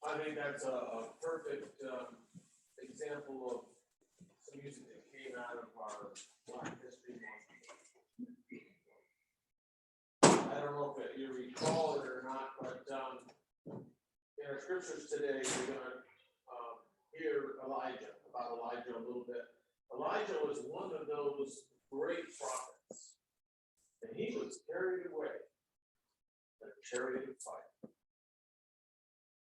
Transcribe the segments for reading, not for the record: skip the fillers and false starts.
I think that's a perfect example of some music that came out of our Black History Month. I don't know if you recall it or not, but in our scriptures today, we're going to hear about Elijah a little bit. Elijah was one of those great prophets, and he was carried away in a chariot of fire.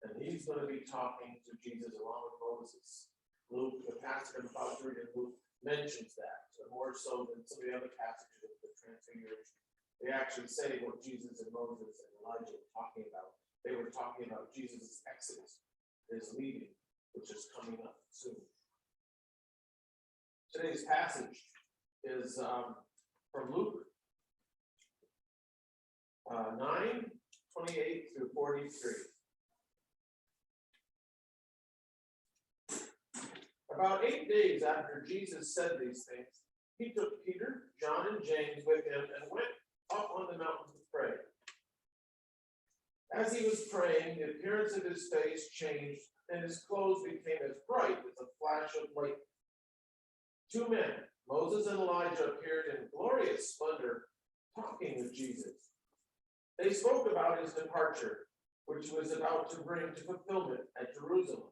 And he's going to be talking to Jesus along with Moses. Luke, the passage I'm about to read in Luke, mentions that, more so than some of the other passages of the Transfiguration. They actually say what Jesus and Moses and Elijah were talking about. They were talking about Jesus' exodus, his leaving, which is coming up soon. Today's passage is from Luke 9:28 through 43. About 8 days after Jesus said these things, he took Peter, John, and James with him and went up on the mountain to pray. As he was praying, the appearance of his face changed, and his clothes became as bright as a flash of light. Two men, Moses and Elijah, appeared in glorious splendor, talking with Jesus. They spoke about his departure, which was about to bring to fulfillment at Jerusalem.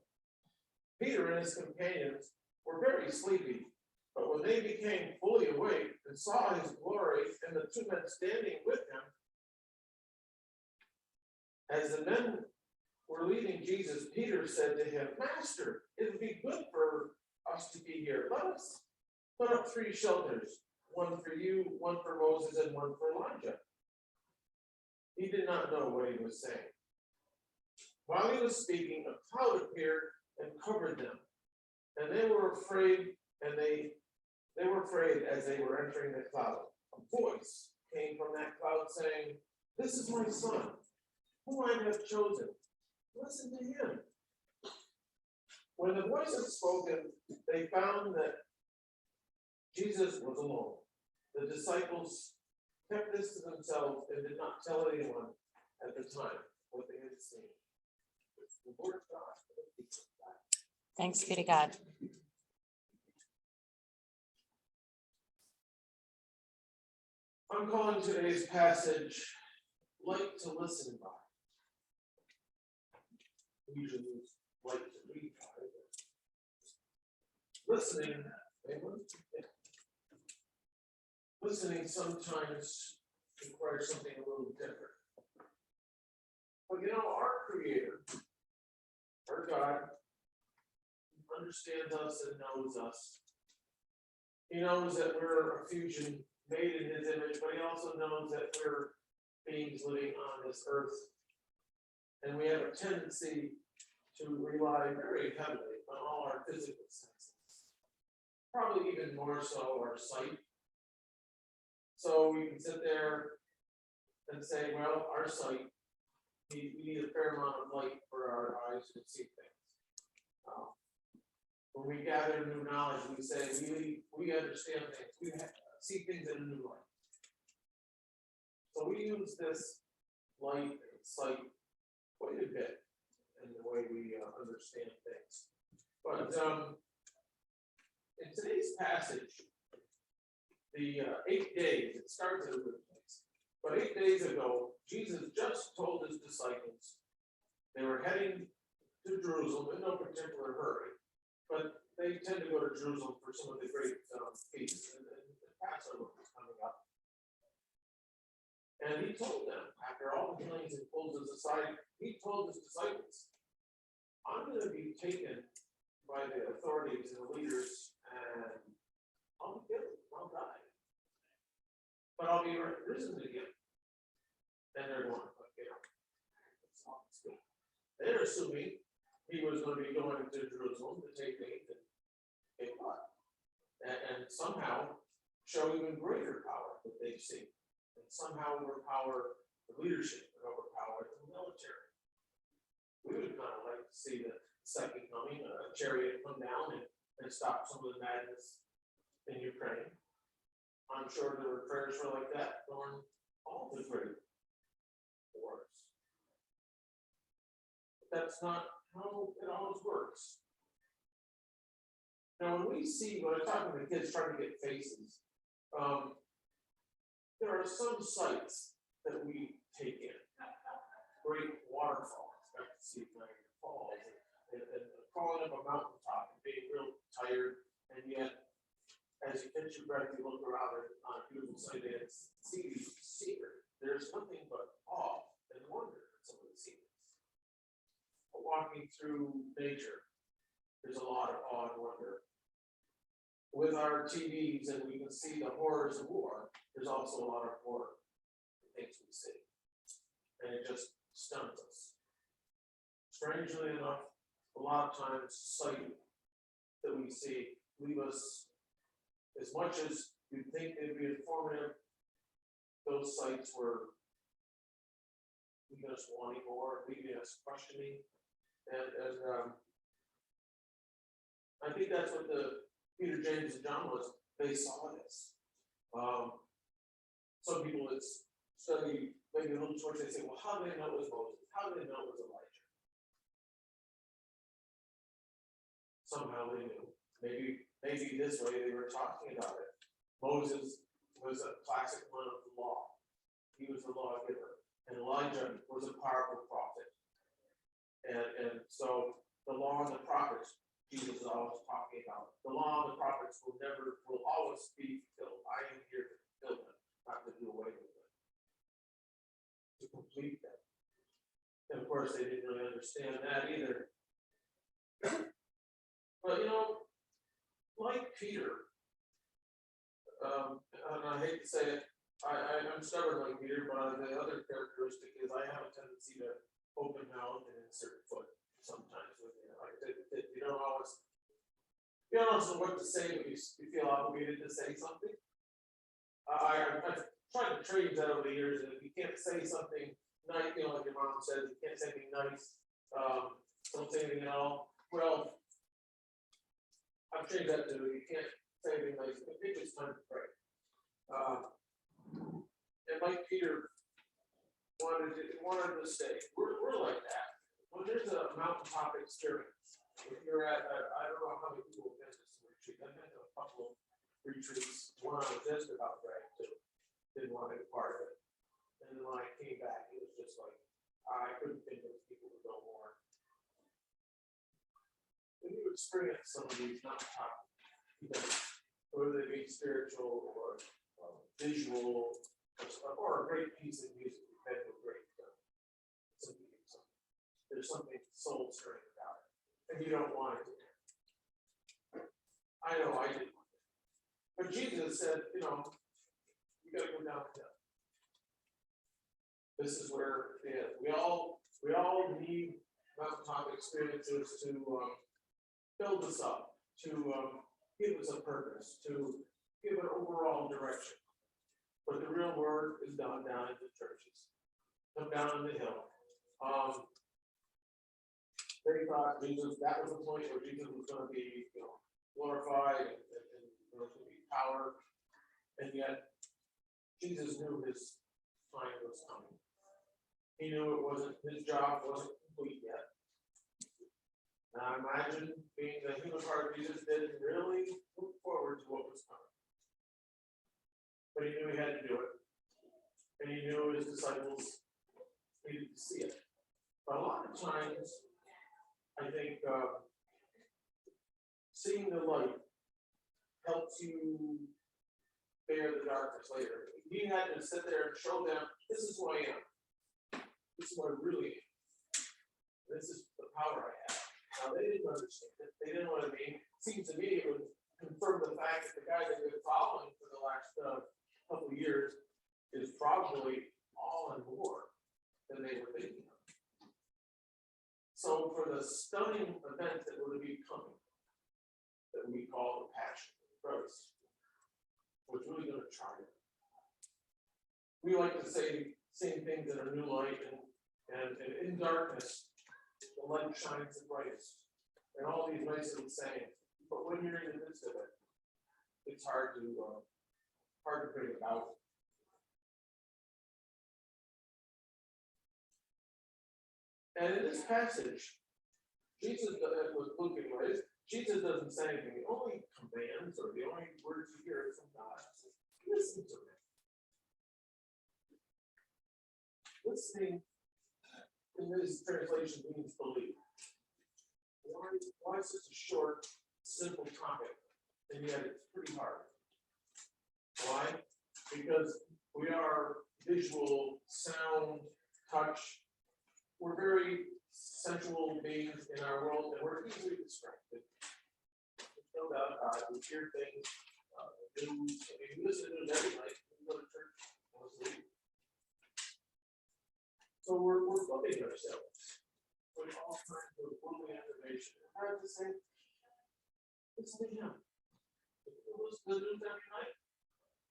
Peter and his companions were very sleepy, but when they became fully awake and saw his glory and the two men standing with him, as the men were leaving Jesus, Peter said to him, "Master, it would be good for us to be here. Let us put up 3 shelters, one for you, one for Moses, and one for Elijah." He did not know what he was saying. While he was speaking, a cloud appeared and covered them, and they were afraid, as they were entering the cloud. A voice came from that cloud saying, "This is my son, whom I have chosen. Listen to him." When the voice had spoken, they found that Jesus was alone. The disciples kept this to themselves and did not tell anyone at the time what they had seen. It's the word of God. Thanks be to God. I'm calling today's passage "Light to Listen By." We usually use "light to read by." Listening sometimes requires something a little different. But our Creator, our God, understands us and knows us. He knows that we're a fusion made in his image, but he also knows that we're beings living on this earth. And we have a tendency to rely very heavily on all our physical senses. Probably even more so our sight. So we can sit there and say, well, our sight, we need a fair amount of light for our eyes to see things. When we gather new knowledge, we say we understand things. We see things in a new light. So we use this light and sight quite a bit in the way we understand things. But in today's passage, the 8 days, it starts at a good place. But 8 days ago, Jesus just told his disciples they were heading to Jerusalem in no particular hurry. But they tend to go to Jerusalem for some of the great feasts, and Passover was coming up. And he told them, after all the healings and closes aside, he told his disciples, "I'm going to be taken by the authorities and the leaders, and I'll be killed, I'll die. But I'll be risen again." And they're going, it's all good. They're assuming he was going to be going to Jerusalem to take faith and get what? And somehow show even greater power that they've seen. And somehow overpower the leadership and overpower the military. We would kind of like to see the second coming, a chariot come down and stop some of the madness in Ukraine. I'm sure there were prayers for like that during all the great wars. But that's not how it always works. Now, when I'm talking to the kids trying to get faces, there are some sites that we take in. Great waterfalls, got to see Niagara Falls, and crawling up a mountaintop and being real tired, and yet, as you catch your breath, you look around on a beautiful site and see these scenery. There's nothing but awe and wonder in some of the scenery. But walking through nature, there's a lot of awe and wonder. With our TVs, and we can see the horrors of war, there's also a lot of horror in things we see. And it just stuns us. Strangely enough, a lot of times sight that we see leave us, as much as you'd think they'd be informative, those sites were leaving us wanting more, leaving us questioning. And I think that's what the Peter, James, and John was. They saw this. Some people that study maybe a little church, they say, well, how do they know it was Moses? How do they know it was Elijah? Somehow they knew. Maybe this way they were talking about it. Moses was a classic one of the law. He was the lawgiver. And Elijah was a powerful prophet. And so the law and the prophets, Jesus is always talking about. The law and the prophets will always be fulfilled. I am here to fulfill them, not to do away with them. To complete them. And of course, they didn't really understand that either. But like Peter, and I hate to say it, I'm stubborn like Peter, but the other characteristic is I have a tendency to open mouth and insert foot sometimes with you. You don't always know what to say, but you feel obligated to say something. I've tried to train that over the years, and if you can't say something nice, like your mom says, you can't say anything nice, don't say anything at all. Well, I've changed that to you can't say anything nice, I think it's time to pray. And like Peter wanted to say, we're like that. When there's a mountaintop experience, if you're at, I don't know how many people have been to this retreat. I've been to a couple of retreats. One I was just about to too. Didn't want to be part of it. And then when I came back, it was just like, I couldn't think of people to go more. When you experience some of these mountaintop events, whether they be spiritual or visual, or a great piece of music, you've had a great there's something soul stirring about it, and you don't want it to end. I know I didn't want it. But Jesus said, you gotta go down the hill. This is where it is. We all need mountaintop experiences to build us up, to give us a purpose, to give an overall direction. But the real work is done down in the churches, down in the hill. They thought Jesus, that was the point where Jesus was going to be, glorified and there was going to be power. And yet, Jesus knew his time was coming. He knew his job wasn't complete yet. And I imagine being the human heart of Jesus didn't really look forward to what was coming. But he knew he had to do it. And he knew his disciples needed to see it. But a lot of times, I think seeing the light helps you bear the darkness later. He had to sit there and show them, this is who I am. This is who I really am. This is the power I have. Now, they didn't understand it. They didn't know what it mean. It seems to me it would confirm the fact that the guy that they've been following for the last couple of years is probably all and more than they were thinking of. So for the stunning event that were to be coming, that we call the Passion of Christ, was really going to triumph. We like to say same things in a new light, and in darkness, the light shines the brightest, and all these nice little sayings. But when you're in the midst of it, it's hard to bring it out. And in this passage, Jesus doesn't, with Luke anyways, Jesus doesn't say anything. The only commands or the only words you hear is from God. Listen to me. Listening in this translation means believe. Why such a short, simple topic, and yet it's pretty hard? Why? Because we are visual, sound, touch. We're very sensual beings in our world, and we're easily distracted. There's no doubt about it. We hear things, news, we listen to it every night. We go to church, mostly. So we're flooding ourselves with all kinds of worldly information. I have to say, listen to him. If you listen to the news every night,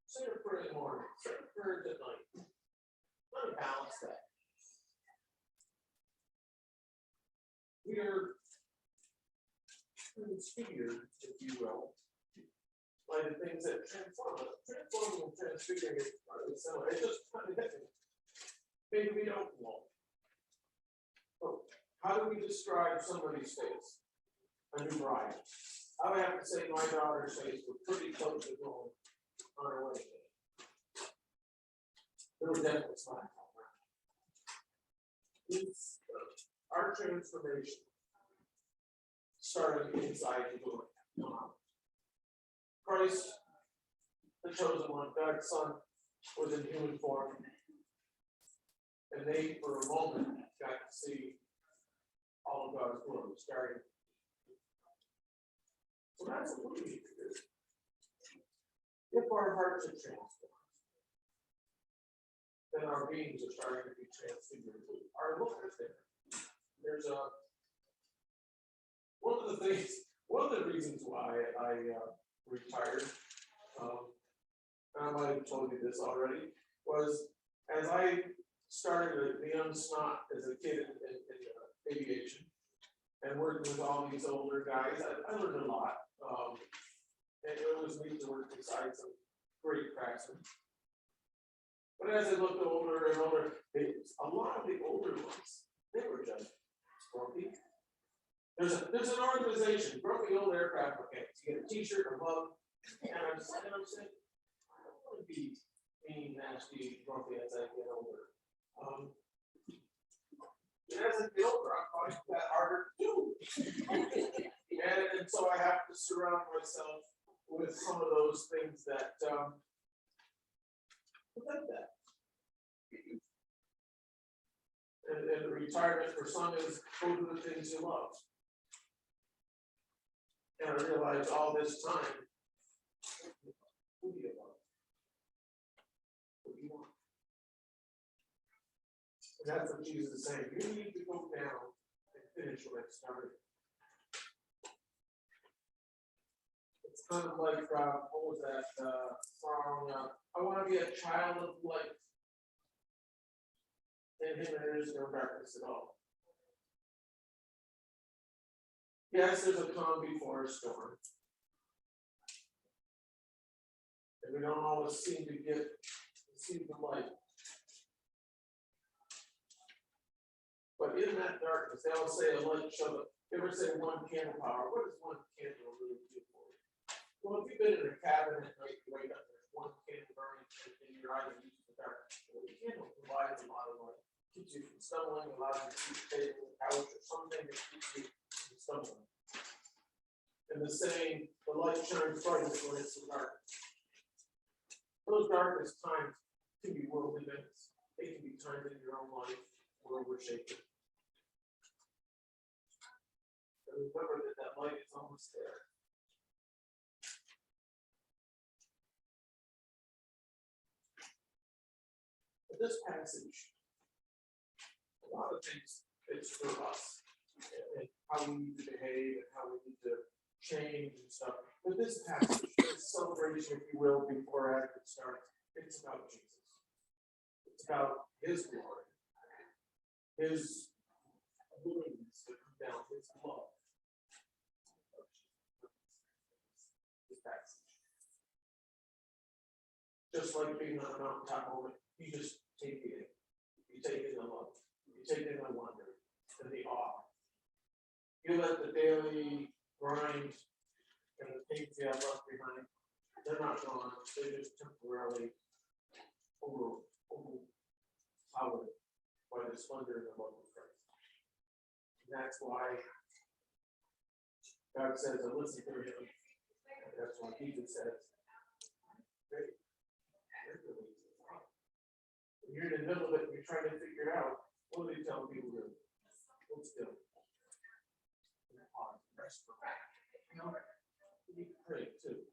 say a prayer in the morning, say a prayer at night. Let me balance that. We are transfigured, if you will, by the things that transform us. Transforming and transfiguring is part of the similar. It's just kind of different. Maybe we don't know. So, how do we describe somebody's face? A new bride. I would have to say my daughter's face was pretty close to going on her wedding day. There was definitely smiles on her. It's our transformation started inside the door. Christ, the chosen one, God's Son, was in human form. And they, for a moment, got to see all of God's glory starting. So that's what we need to do. If our hearts are transformed, then our beings are starting to be transfigured. Our look is there. There's one of the reasons why I retired, I might have told you this already, was as I started the young snot as a kid in aviation and working with all these older guys, I learned a lot. And it was neat to work beside some great craftsmen. But as I looked older and older, a lot of the older ones, they were just grumpy. There's an organization, Grumpy Old Aircraft Mechanics. You get a t-shirt, a mug, and I'm saying, I don't want to be mean, nasty, grumpy as I get older. And as I get older, I'm finding that harder to do. And so I have to surround myself with some of those things that prevent that. And the retirement for some is go do the things you love. And I realized all this time, who do you love? What do you want? And that's what Jesus is saying. You need to go down and finish what I started. It's kind of like, what was that song? I want to be a child of light. In him there is no darkness at all. Yes, there's a calm before a storm. And we don't always seem to see the light. But in that darkness, they always say a light shows up. They ever say one candle power. What does one candle really do for you? Well, if you've been in a cabin at night, you wake up, there's one candle burning in your eyes and you use the darkness. Well, the candle provides a lot of light. Keeps you from stumbling, allows you to keep staying on the couch or something that keeps you from stumbling. And the saying, the light shines brightest when it's dark. Those darkest times can be worldly events. They can be times in your own life where we're shaken. And remember that light is almost there. But this passage, a lot of things it's for us and how we need to behave and how we need to change and stuff. But this passage, this celebration, if you will, before Advent starts, it's about Jesus. It's about his glory, his willingness to come down, his love. This passage. Just like being on a mountaintop moment, you just take it in. You take it in the love. You take it in the wonder and the awe. you let the daily grind and the things you have left behind, they're not gone, they just temporarily overpowered by the splendor and the love of Christ. And that's why God says, I listen to him. And that's why Jesus says, great. When you're in the middle of it and you're trying to figure it out, what do they tell people to do? Hold still. Pause, rest for that. You know, you need to pray too.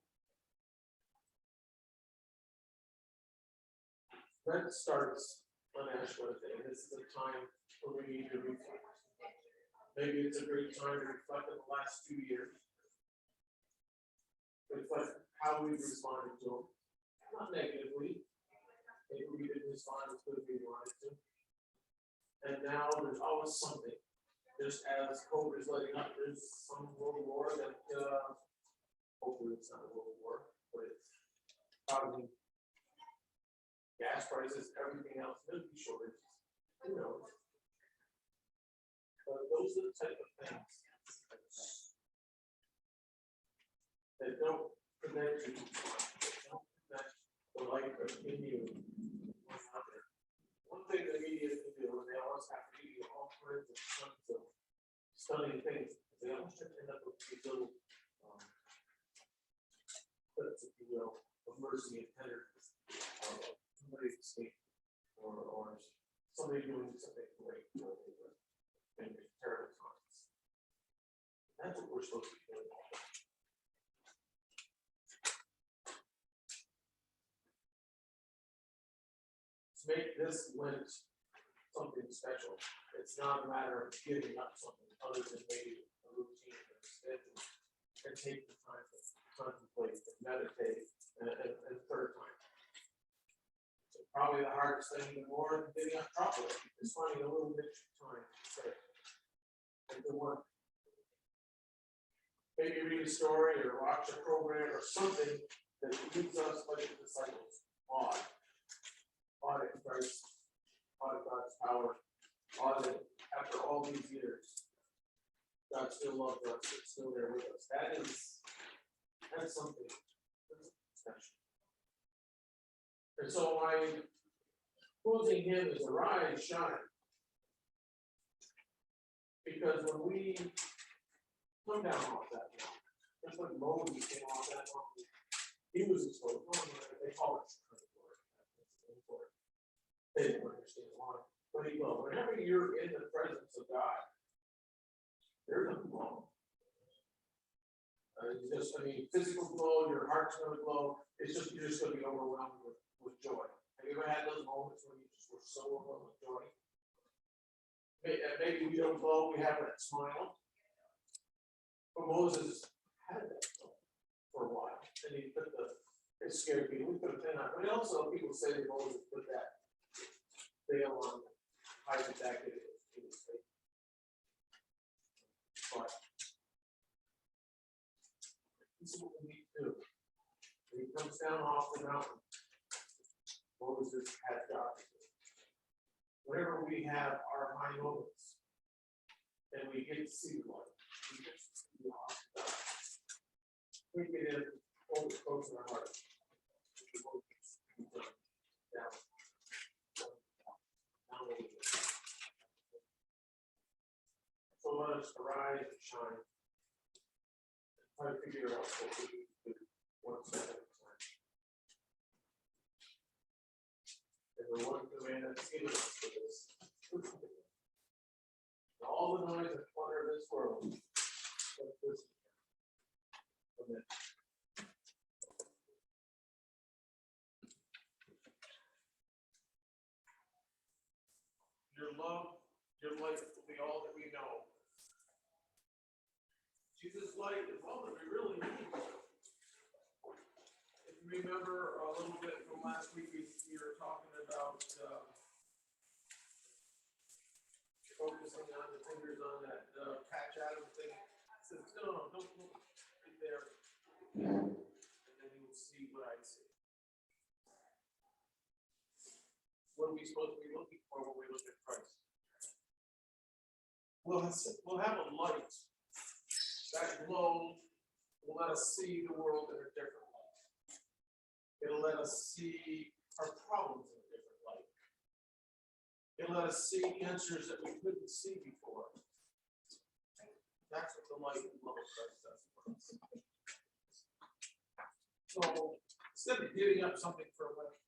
That starts on Ash Wednesday. This is a time where we need to reflect. Maybe it's a great time to reflect on the last 2 years. Reflect how we've responded to them. Not negatively. Maybe we didn't respond as good as we wanted to. And now there's always something. Just as COVID is letting up, there's some world war that hopefully it's not a world war, but it's causing gas prices, everything else, energy shortages. Who knows? But those are the type of things that don't prevent you, don't prevent the light of in you. One thing the media can do, and they always have to give you all kinds of stunning things, they always try to end up with these little clips, if you will, of mercy and tenderness, somebody escaped, or somebody doing something great, in terrible times. That's what we're supposed to be doing. To make this Lent something special, it's not a matter of giving up something other than maybe a routine or a schedule, and take the time to contemplate and meditate and third time. So probably the hardest thing even more than getting up properly is finding a little bit of time to pray and to work. Maybe read a story or watch a program or something that leads us like the disciples. Audit Christ, audit God's power, audit after all these years, God still loves us, it's still there with us. That's something special. And so my closing hymn is Arise, Shine. Because when we come down off that mountain, just like Moses came off that mountain, he was exposed. They call it transitory. They didn't understand why. But he will. Whenever you're in the presence of God, there's nothing wrong. Physical glow, your heart's going to glow. It's just, you're just going to be overwhelmed with joy. Have you ever had those moments when you just were so overwhelmed with joy? Maybe we don't glow, we have that smile. But Moses had that for a while. And he put it scared people. We put a pin on it. But also, people say that Moses put that veil on, hide the back of his face. But this is what we need to do. When he comes down off the mountain, Moses had God. Whenever we have our high moments, and we get to see the light, we get to see the awesome God. We get in, hold it close in our heart. Down. So let us arise and shine. Try to figure out what we need to do one step at a time. And the one command that's given us for this. All the noise and clutter of this world. Let's listen. Amen. Your love, your light will be all that we know. Jesus' light is all that we really need. If you remember a little bit from last week, we were talking about focusing on the fingers on that patch Adam thing. I said, no, don't look right there. And then you will see what I see. What are we supposed to be looking for when we look at Christ? We'll have a light That glow will let us see the world in a different light. It'll let us see our problems in a different light. It'll let us see answers that we couldn't see before. That's what the light and love of Christ does for us. So instead of giving up something for what